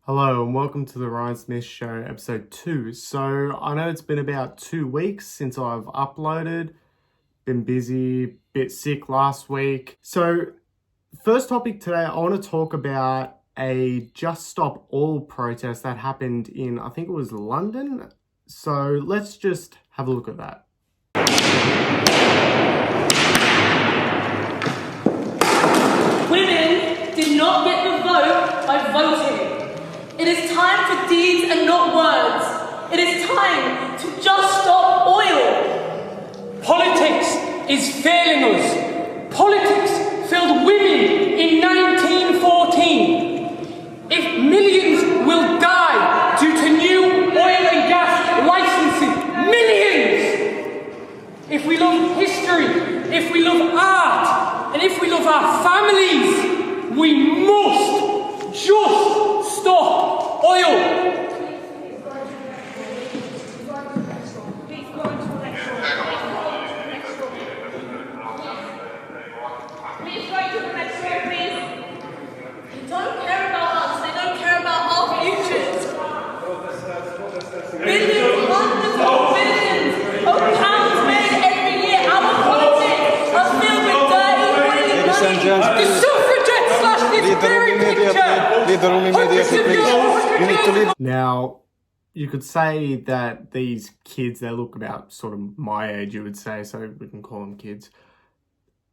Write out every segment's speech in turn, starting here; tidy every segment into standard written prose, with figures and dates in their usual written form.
Hello and welcome to the Ryan Smith Show, episode 2. So I know it's been about 2 weeks since I've uploaded, been busy, bit sick last week. So first topic today, I want to talk about a Just Stop Oil protest that happened in, I think it was London. So let's just have a look at that. Women did not get the vote by voting. It is time for deeds and not words. It is time to just stop oil. Politics is failing us. Politics failed women in 1914. If millions will die due to new oil and gas licensing, millions! If we love history, if we love art, and if we love our families, we must just stop oil. Please go to the next row, please. They don't care about us. They don't care about our futures. Billions, hundreds of billions of pounds made every year. Our politics are filled with dirty, oily money. The suffragettes slash this very picture. Now, you could say that these kids, they look about sort of my age, you would say, so we can call them kids.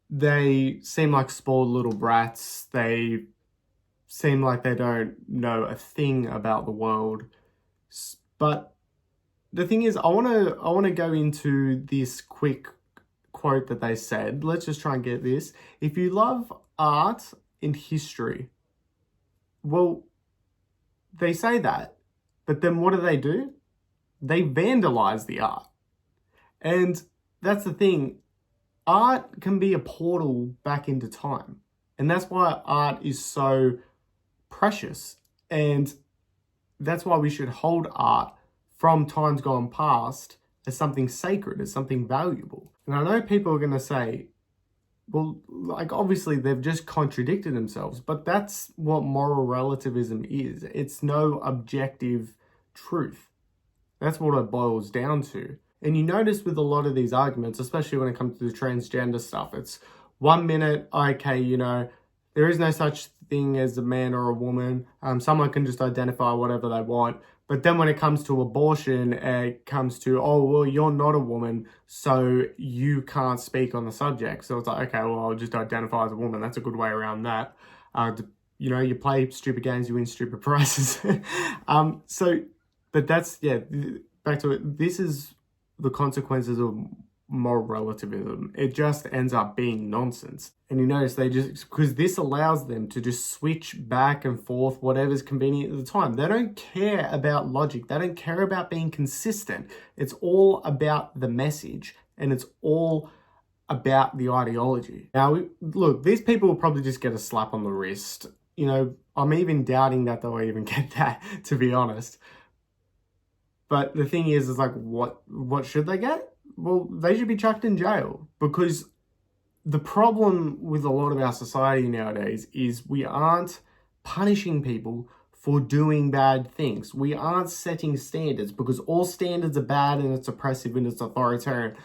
They seem like spoiled little brats. They seem like they don't know a thing about the world. But the thing is, I want to go into this quick quote that they said. Let's just try and get this. If you love art and history, well, they say that, but then what do? They vandalize the art. And that's the thing. Art can be a portal back into time. And that's why art is so precious. And that's why we should hold art from times gone past as something sacred, as something valuable. And I know people are going to say, well, like obviously they've just contradicted themselves, but that's what moral relativism is. It's no objective truth. That's what it boils down to. And you notice with a lot of these arguments, especially when it comes to the transgender stuff, it's 1 minute, okay, there is no such thing as a man or a woman. Someone can just identify whatever they want. But then when it comes to abortion, it comes to, oh, well, you're not a woman, so you can't speak on the subject. So it's like, okay, well, I'll just identify as a woman. That's a good way around that. You play stupid games, you win stupid prizes. But that's, back to it. This is the consequences of moral relativism. It just ends up being nonsense. And you notice because this allows them to just switch back and forth, whatever's convenient at the time. They don't care about logic. They don't care about being consistent. It's all about the message and it's all about the ideology. Now, look, these people will probably just get a slap on the wrist. I'm even doubting that they'll even get that, to be honest. But the thing is like, what should they get? Well, they should be chucked in jail, because the problem with a lot of our society nowadays is we aren't punishing people for doing bad things. We aren't setting standards, because all standards are bad and it's oppressive and it's authoritarian.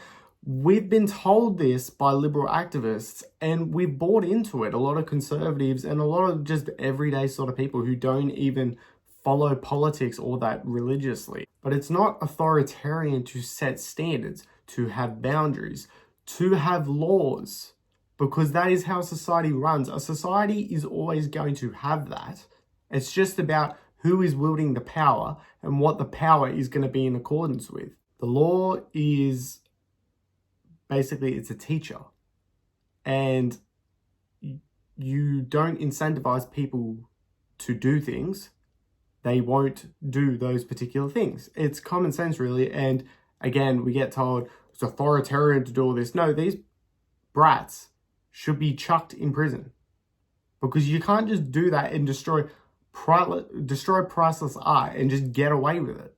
We've been told this by liberal activists and we've bought into it. A lot of conservatives and a lot of just everyday sort of people who don't even follow politics all that religiously. But it's not authoritarian to set standards, to have boundaries, to have laws, because that is how society runs. A society is always going to have that. It's just about who is wielding the power and what the power is going to be in accordance with. The law is basically, it's a teacher. And you don't incentivize people to do things, they won't do those particular things. It's common sense, really. And again, we get told it's authoritarian to do all this. No, these brats should be chucked in prison, because you can't just do that and destroy priceless art and just get away with it.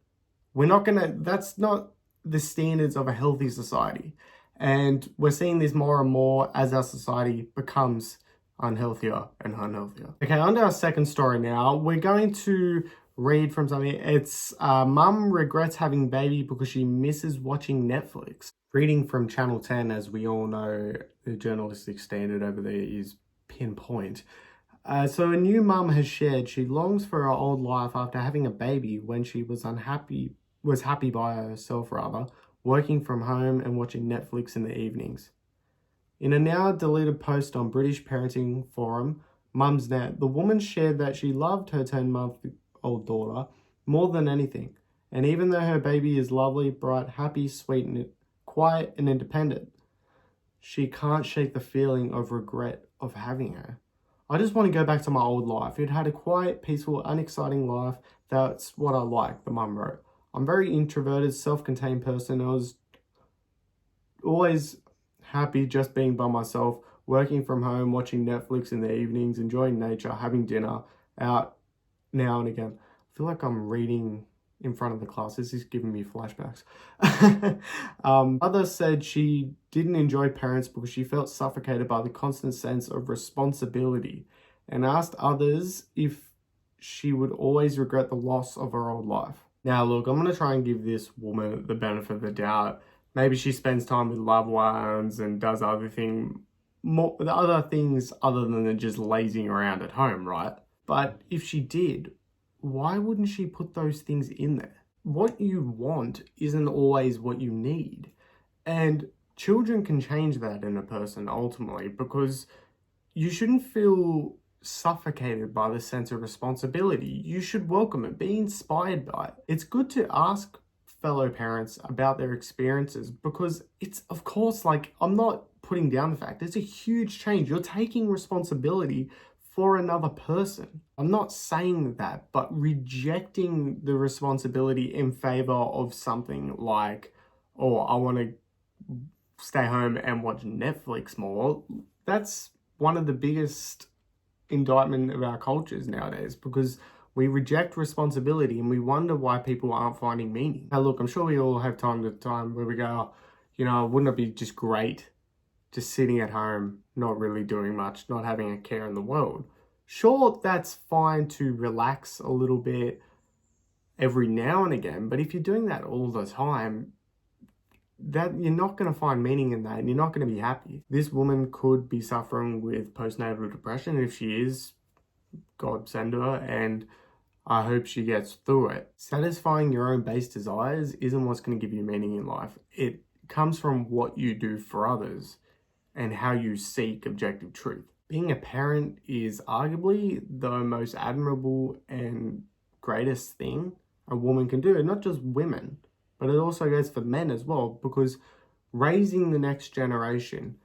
That's not the standards of a healthy society. And we're seeing this more and more as our society becomes unhealthier and unhealthier. Okay, on to our second story now. We're going to read from something. It's mum regrets having baby because she misses watching Netflix. Reading from Channel 10, as we all know, the journalistic standard over there is pinpoint. So a new mum has shared she longs for her old life after having a baby when she was happy by herself rather, working from home and watching Netflix in the evenings. In a now deleted post on British parenting forum, Mumsnet, the woman shared that she loved her 10-month-old daughter more than anything. And even though her baby is lovely, bright, happy, sweet, and quiet and independent, she can't shake the feeling of regret of having her. I just want to go back to my old life. It had a quiet, peaceful, unexciting life. That's what I like, the mum wrote. I'm very introverted, self-contained person. I was always happy just being by myself, working from home, watching Netflix in the evenings, enjoying nature, having dinner out now and again. I feel like I'm reading in front of the class. This is giving me flashbacks. Others said she didn't enjoy parents because she felt suffocated by the constant sense of responsibility, and asked others if she would always regret the loss of her old life. Now look, I'm going to try and give this woman the benefit of the doubt. Maybe she spends time with loved ones and does other things other than just lazing around at home, right? But if she did, why wouldn't she put those things in there? What you want isn't always what you need. And children can change that in a person ultimately, because you shouldn't feel suffocated by the sense of responsibility. You should welcome it, be inspired by it. It's good to ask fellow parents about their experiences, because it's, of course, like, I'm not putting down the fact it's a huge change. You're taking responsibility for another person. I'm not saying that, but rejecting the responsibility in favor of something like, oh, I want to stay home and watch Netflix more, that's one of the biggest indictment of our cultures nowadays, because we reject responsibility and we wonder why people aren't finding meaning. Now look, I'm sure we all have time to time where we go, wouldn't it be just great just sitting at home, not really doing much, not having a care in the world? Sure, that's fine to relax a little bit every now and again, but if you're doing that all the time, that you're not going to find meaning in that, and you're not going to be happy. This woman could be suffering with postnatal depression. If she is, God send her, and I hope she gets through it. Satisfying your own base desires isn't what's going to give you meaning in life. It comes from what you do for others and how you seek objective truth. Being a parent is arguably the most admirable and greatest thing a woman can do, and not just women, but it also goes for men as well, because raising the next generation,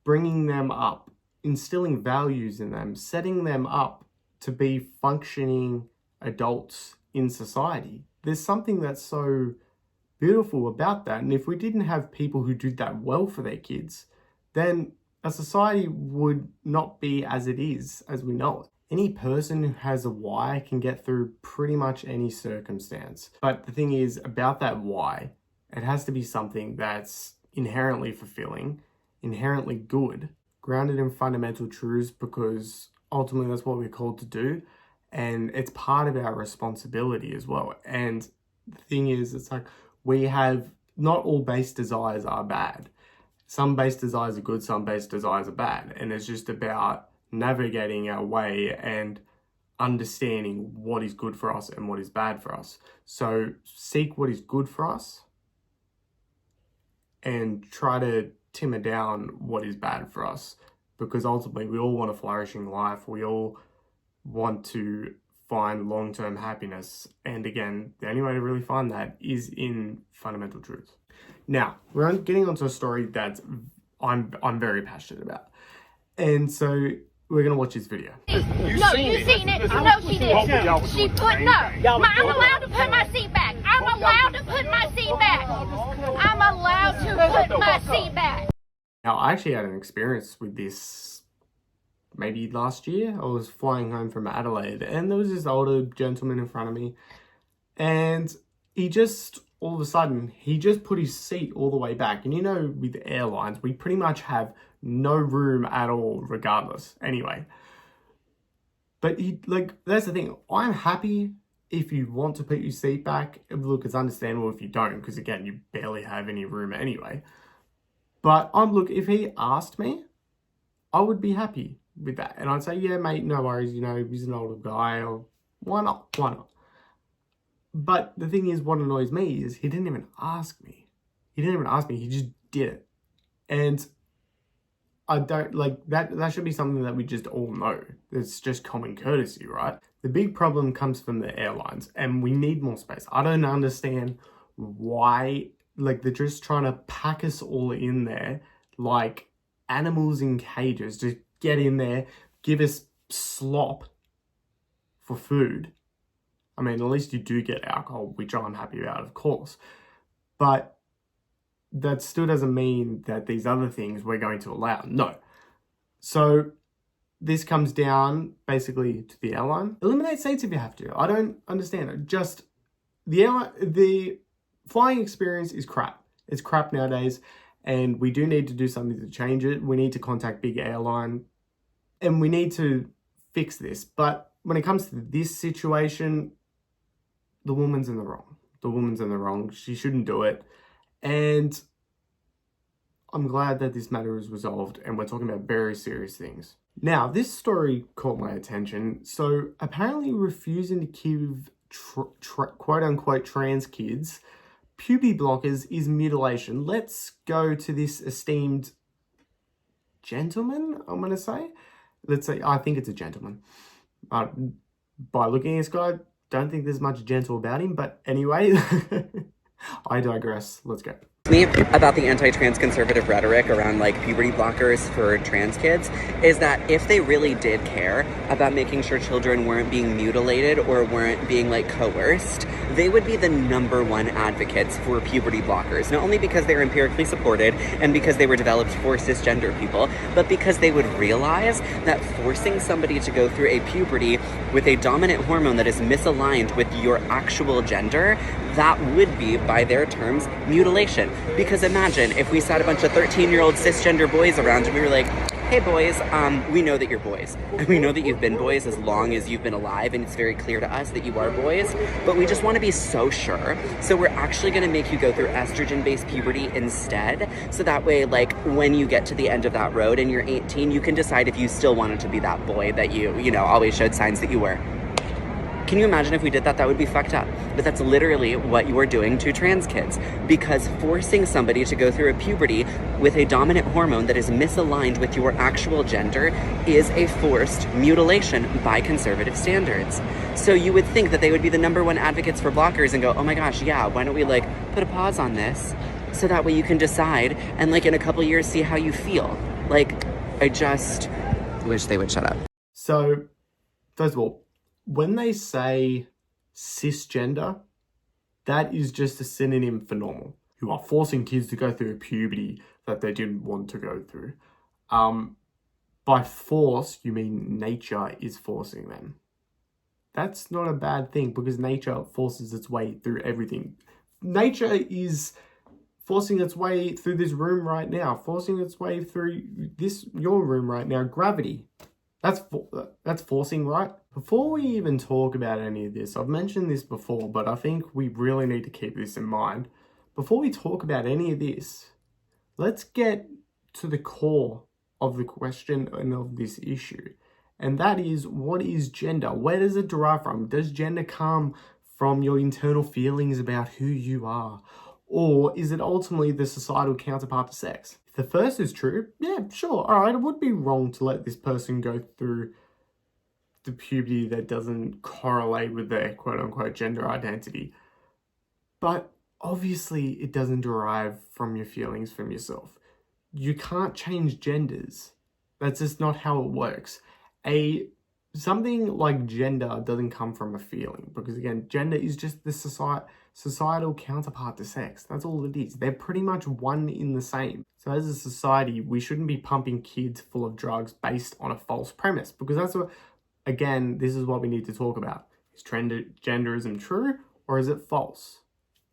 bringing them up, instilling values in them, setting them up to be functioning adults in society. There's something that's so beautiful about that. And if we didn't have people who did that well for their kids, then a society would not be as it is, as we know it. Any person who has a why can get through pretty much any circumstance. But the thing is, about that why, it has to be something that's inherently fulfilling, inherently good, grounded in fundamental truths, because ultimately that's what we're called to do. And it's part of our responsibility as well. And the thing is, it's like, not all base desires are bad. Some base desires are good, some base desires are bad. And it's just about navigating our way and understanding what is good for us and what is bad for us. So seek what is good for us and try to timber down what is bad for us, because ultimately we all want a flourishing life. We all want to find long-term happiness. And again, the only way to really find that is in fundamental truths. Now, we're getting onto a story that I'm very passionate about. And so we're going to watch this video. You seen it. No, she didn't. She put, no. I'm allowed to put my seat back. I'm allowed to put my seat back. I'm allowed to put my seat back. Now, I actually had an experience with this maybe last year. I was flying home from Adelaide and there was this older gentleman in front of me, and he just, all of a sudden, he just put his seat all the way back. And with airlines, we pretty much have no room at all, regardless. Anyway, but that's the thing. I'm happy if you want to put your seat back. Look, it's understandable if you don't, because again, you barely have any room anyway. But look, if he asked me, I would be happy with that. And I'd say, yeah, mate, no worries, he's an older guy, or why not? But the thing is, what annoys me is he didn't even ask me. He just did it. And I don't, that should be something that we just all know. It's just common courtesy, right? The big problem comes from the airlines, and we need more space. I don't understand why, they're just trying to pack us all in there like animals in cages. Just get in there, give us slop for food. I mean, at least you do get alcohol, which I'm happy about, of course. But that still doesn't mean that these other things we're going to allow. No. So this comes down basically to the airline. Eliminate seats if you have to. I don't understand it. Just the flying experience is crap. It's crap nowadays, and we do need to do something to change it. We need to contact big airline, and we need to fix this. But when it comes to this situation, the woman's in the wrong. She shouldn't do it. And I'm glad that this matter is resolved, and we're talking about very serious things. Now, this story caught my attention. So apparently refusing to give quote-unquote trans kids puberty blockers is mutilation. Let's go to this esteemed gentleman, I'm going to say. Let's say, I think it's a gentleman. By looking at this guy, don't think there's much gentle about him, but anyway, I digress. Let's go. Me about the anti-trans conservative rhetoric around puberty blockers for trans kids is that if they really did care about making sure children weren't being mutilated or weren't being coerced, they would be the #1 advocates for puberty blockers, not only because they're empirically supported and because they were developed for cisgender people, but because they would realize that forcing somebody to go through a puberty with a dominant hormone that is misaligned with your actual gender, that would be, by their terms, mutilation. Because imagine if we sat a bunch of 13-year-old cisgender boys around and we were like, hey boys, we know that you're boys. And we know that you've been boys as long as you've been alive, and it's very clear to us that you are boys, but we just want to be so sure. So we're actually going to make you go through estrogen-based puberty instead. So that way, when you get to the end of that road and you're 18, you can decide if you still wanted to be that boy that you always showed signs that you were. Can you imagine if we did that? That would be fucked up. But that's literally what you are doing to trans kids. Because forcing somebody to go through a puberty with a dominant hormone that is misaligned with your actual gender is a forced mutilation by conservative standards. So you would think that they would be the #1 advocates for blockers and go, oh my gosh, yeah, why don't we put a pause on this? So that way you can decide and in a couple years see how you feel. I just wish they would shut up. So, first of all, when they say cisgender, that is just a synonym for normal. You are forcing kids to go through a puberty that they didn't want to go through. By force, you mean nature is forcing them. That's not a bad thing, because nature forces its way through everything. Nature is forcing its way through this room right now, forcing its way through your room right now. Gravity. That's forcing, right? Before we even talk about any of this, I've mentioned this before, but I think we really need to keep this in mind. Before we talk about any of this, let's get to the core of the question and of this issue. And that is, what is gender? Where does it derive from? Does gender come from your internal feelings about who you are? Or is it ultimately the societal counterpart to sex? If the first is true, yeah, sure, all right, it would be wrong to let this person go through the puberty that doesn't correlate with their quote-unquote gender identity. But obviously it doesn't derive from your feelings from yourself. You can't change genders. That's just not how it works. Something like gender doesn't come from a feeling, because again, gender is just the societal counterpart to sex. That's all it is. They're pretty much one in the same. So as a society, we shouldn't be pumping kids full of drugs based on a false premise, because that's what, again, this is what we need to talk about. Is genderism true, or is it false?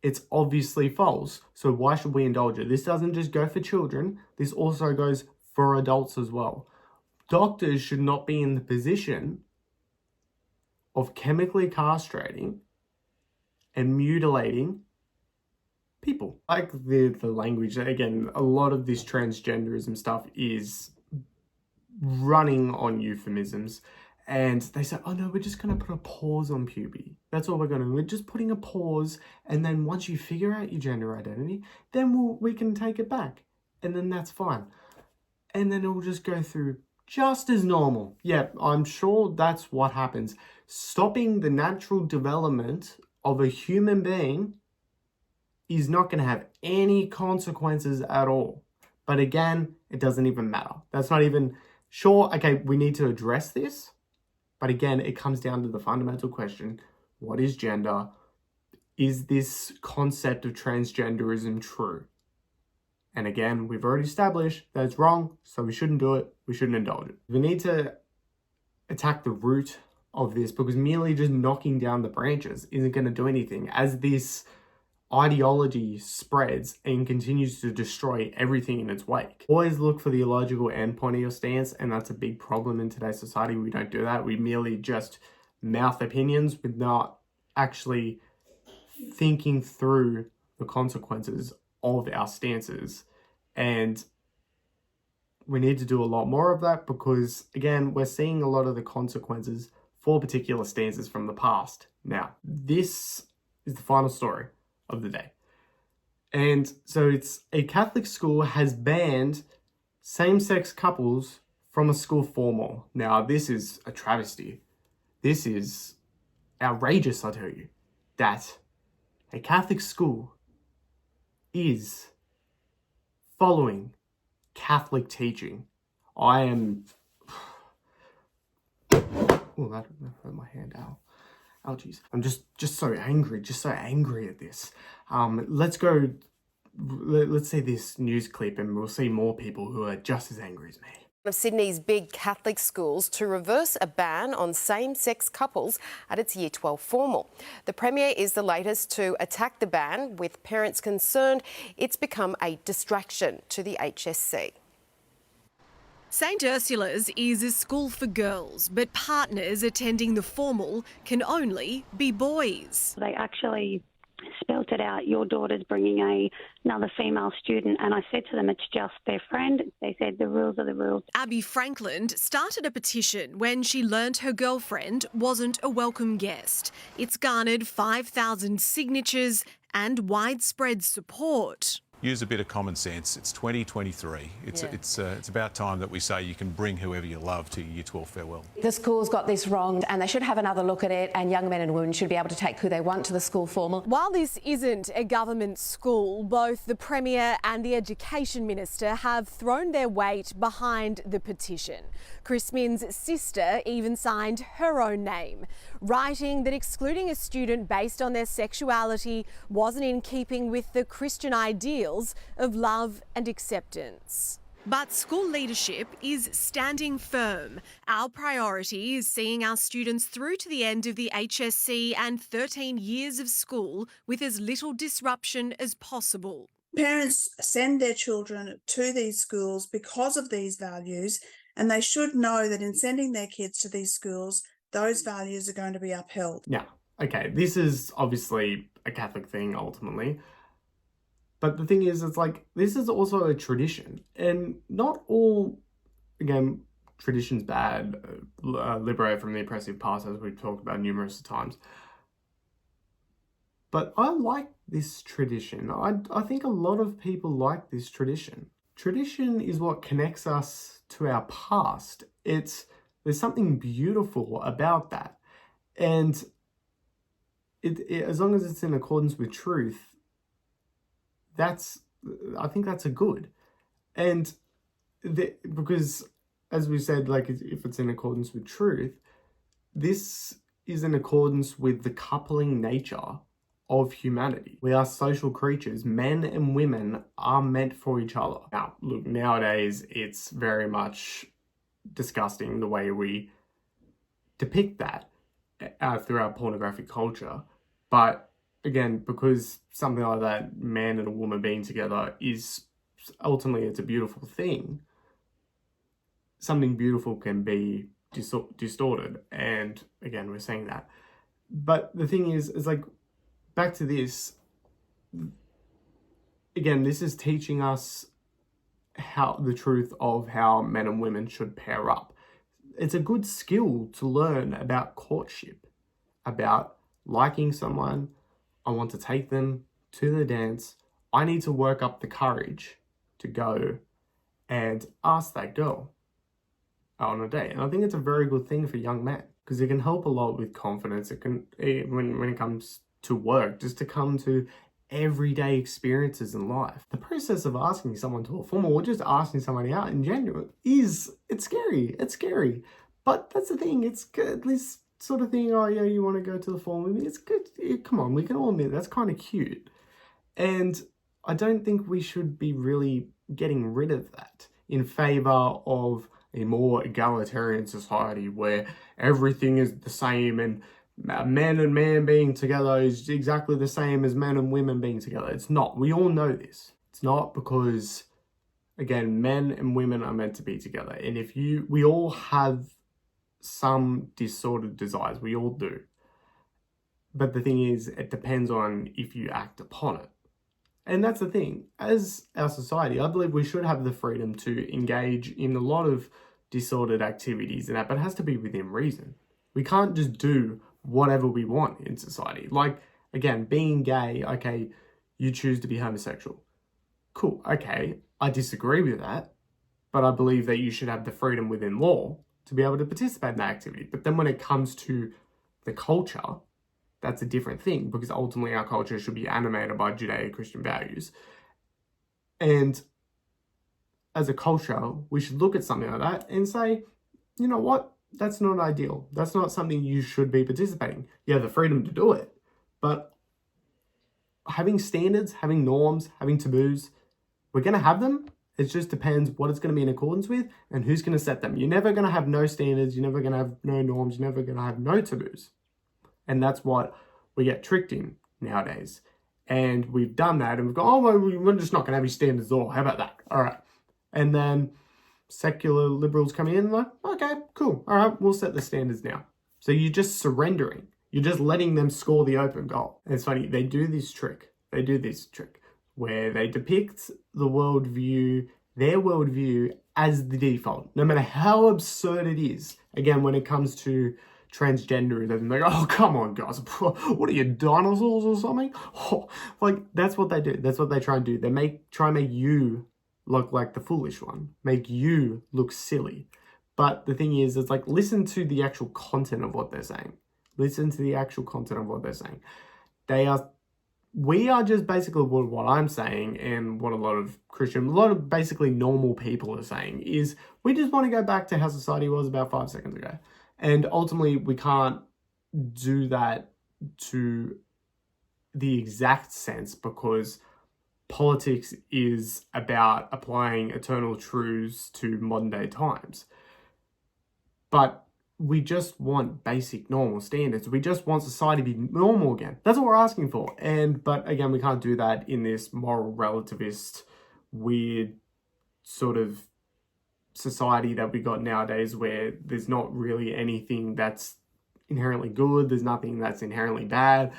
It's obviously false. So why should we indulge it? This doesn't just go for children. This also goes for adults as well. Doctors should not be in the position of chemically castrating and mutilating people. Like the language, again, a lot of this transgenderism stuff is running on euphemisms. And they say, oh no, we're just going to put a pause on puberty. That's all we're going to do. We're just putting a pause. And then once you figure out your gender identity, then we can take it back. And then that's fine. And then it'll just go through just as normal. Yeah, I'm sure that's what happens. Stopping the natural development of a human being is not going to have any consequences at all. But again, it doesn't even matter. That's not even... Sure, okay, we need to address this. But again, it comes down to the fundamental question, what is gender? Is this concept of transgenderism true? And again, we've already established that it's wrong, so we shouldn't do it. We shouldn't indulge it. We need to attack the root of this, because merely just knocking down the branches isn't going to do anything. As this ideology spreads and continues to destroy everything in its wake. Always look for the illogical endpoint of your stance, and that's a big problem in today's society. We don't do that. We merely just mouth opinions without actually thinking through the consequences of our stances. And we need to do a lot more of that, because again, we're seeing a lot of the consequences for particular stances from the past. Now, this is the final story of the day. And so it's a Catholic school has banned same-sex couples from a school formal. Now, this is a travesty. This is outrageous, I tell you, that a Catholic school is following Catholic teaching. I am... Oh, that hurt my hand out. Oh, geez. I'm just so angry, at this. Let's see this news clip and we'll see more people who are just as angry as me. One of Sydney's big Catholic schools to reverse a ban on same-sex couples at its Year 12 formal. The Premier is the latest to attack the ban, with parents concerned it's become a distraction to the HSC. St Ursula's is a school for girls, but partners attending the formal can only be boys. They actually spelt it out, your daughter's bringing another female student, and I said to them, it's just their friend. They said the rules are the rules. Abby Franklin started a petition when she learnt her girlfriend wasn't a welcome guest. It's garnered 5,000 signatures and widespread support. Use a bit of common sense. It's 2023. It's about time that we say you can bring whoever you love to your Year 12 farewell. The school's got this wrong and they should have another look at it, and young men and women should be able to take who they want to the school formal. While this isn't a government school, both the Premier and the Education Minister have thrown their weight behind the petition. Chris Minns' sister even signed her own name, writing that excluding a student based on their sexuality wasn't in keeping with the Christian ideals of love and acceptance. But school leadership is standing firm. Our priority is seeing our students through to the end of the HSC and 13 years of school with as little disruption as possible. Parents send their children to these schools because of these values, and they should know that in sending their kids to these schools, those values are going to be upheld. Now, okay, this is obviously a Catholic thing ultimately. But the thing is, it's like, this is also a tradition. And not all, again, tradition's bad, liberate from the oppressive past, as we've talked about numerous times. But I like this tradition. I think a lot of people like this tradition. Tradition is what connects us to our past. There's something beautiful about that. And as long as it's in accordance with truth, I think that's a good. And because, as we said, like, if it's in accordance with truth, this is in accordance with the coupling nature of humanity. We are social creatures. Men and women are meant for each other. Now, look, nowadays it's very much disgusting the way we depict that through our pornographic culture. But again, because something like that, man and a woman being together, is ultimately, it's a beautiful thing. something beautiful can be distorted. And again, we're saying that. But the thing is like, back to this, again, this is teaching us how the truth of how men and women should pair up. It's a good skill to learn about courtship, about liking someone. I want to take them to the dance. I need to work up the courage to go and ask that girl on a date. And I think it's a very good thing for young men, because it can help a lot with confidence. It can, when it comes to work, just to come to everyday experiences in life. The process of asking someone to a formal or just asking somebody out in general it's scary. It's scary. But that's the thing, it's good. This sort of thing, oh yeah, you want to go to the formal, it's good. Come on, we can all admit that's kind of cute. And I don't think we should be really getting rid of that in favor of a more egalitarian society where everything is the same and man and man being together is exactly the same as men and women being together. It's not. We all know this. It's not, because, again, men and women are meant to be together. And we all have some disordered desires. We all do. But the thing is, it depends on if you act upon it. And that's the thing. As our society, I believe we should have the freedom to engage in a lot of disordered activities and that, but it has to be within reason. We can't just do whatever we want in society. Like, again, being gay, okay, you choose to be homosexual. Cool, okay, I disagree with that, but I believe that you should have the freedom within law to be able to participate in that activity. But then when it comes to the culture, that's a different thing, because ultimately our culture should be animated by Judeo-Christian values. And as a culture, we should look at something like that and say, you know what? That's not ideal. That's not something you should be participating. You have the freedom to do it. But having standards, having norms, having taboos, we're going to have them. It just depends what it's going to be in accordance with and who's going to set them. You're never going to have no standards. You're never going to have no norms. You're never going to have no taboos. And that's what we get tricked in nowadays. And we've done that and we've gone, oh, well, we're just not going to have any standards at all. How about that? All right. And then secular liberals come in and like, okay, cool. All right, we'll set the standards now. So you're just surrendering. You're just letting them score the open goal. And it's funny, they do this trick. Where they depict the worldview, their worldview, as the default. No matter how absurd it is. Again, when it comes to transgenderism, they go, oh, come on, guys. What are you, dinosaurs or something? Oh, like, that's what they do. That's what they try and do. They try and make you look like the foolish one, make you look silly. But the thing is, it's like, listen to the actual content of what they're saying. Listen to the actual content of what they're saying. We are just basically what I'm saying, and what a lot of basically normal people are saying is, we just want to go back to how society was about 5 seconds ago. And ultimately, we can't do that to the exact sense, because politics is about applying eternal truths to modern day times. But we just want basic normal standards. We just want society to be normal again. That's what we're asking for. But again, we can't do that in this moral relativist, weird sort of society that we got nowadays, where there's not really anything that's inherently good. There's nothing that's inherently bad.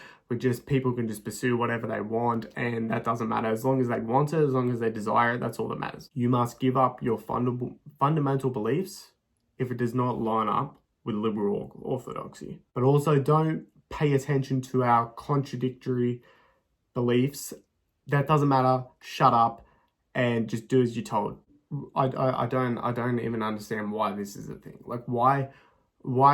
People can just pursue whatever they want, and that doesn't matter. As long as they want it, as long as they desire it, that's all that matters. You must give up your fundamental beliefs if it does not line up with liberal orthodoxy. But also, don't pay attention to our contradictory beliefs. That doesn't matter. Shut up and just do as you're told. I don't even understand why this is a thing. Like, why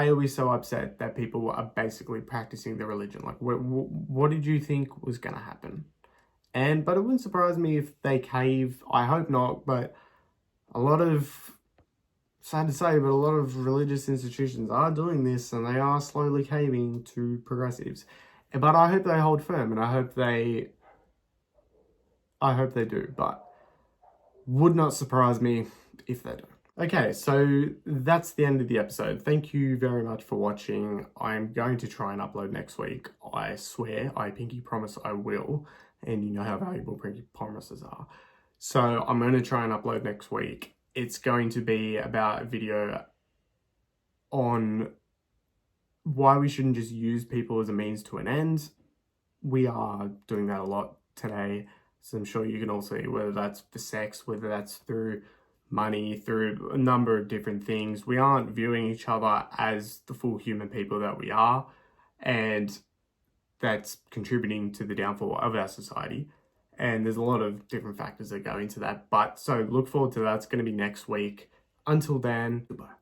are we so upset that people are basically practicing their religion? Like, what did you think was going to happen? But it wouldn't surprise me if they cave. I hope not, but sad to say, but a lot of religious institutions are doing this, and they are slowly caving to progressives. But I hope they hold firm, and I hope they do, but would not surprise me if they do. Okay, so that's the end of the episode. Thank you very much for watching. I'm going to try and upload next week. I swear, I pinky promise I will. And you know how valuable pinky promises are. So I'm going to try and upload next week. it's going to be about a video on why we shouldn't just use people as a means to an end. We are doing that a lot today, so I'm sure you can all see, whether that's for sex, whether that's through money, through a number of different things. We aren't viewing each other as the full human people that we are, and that's contributing to the downfall of our society. And there's a lot of different factors that go into that. But so look forward to that. It's going to be next week. Until then, goodbye.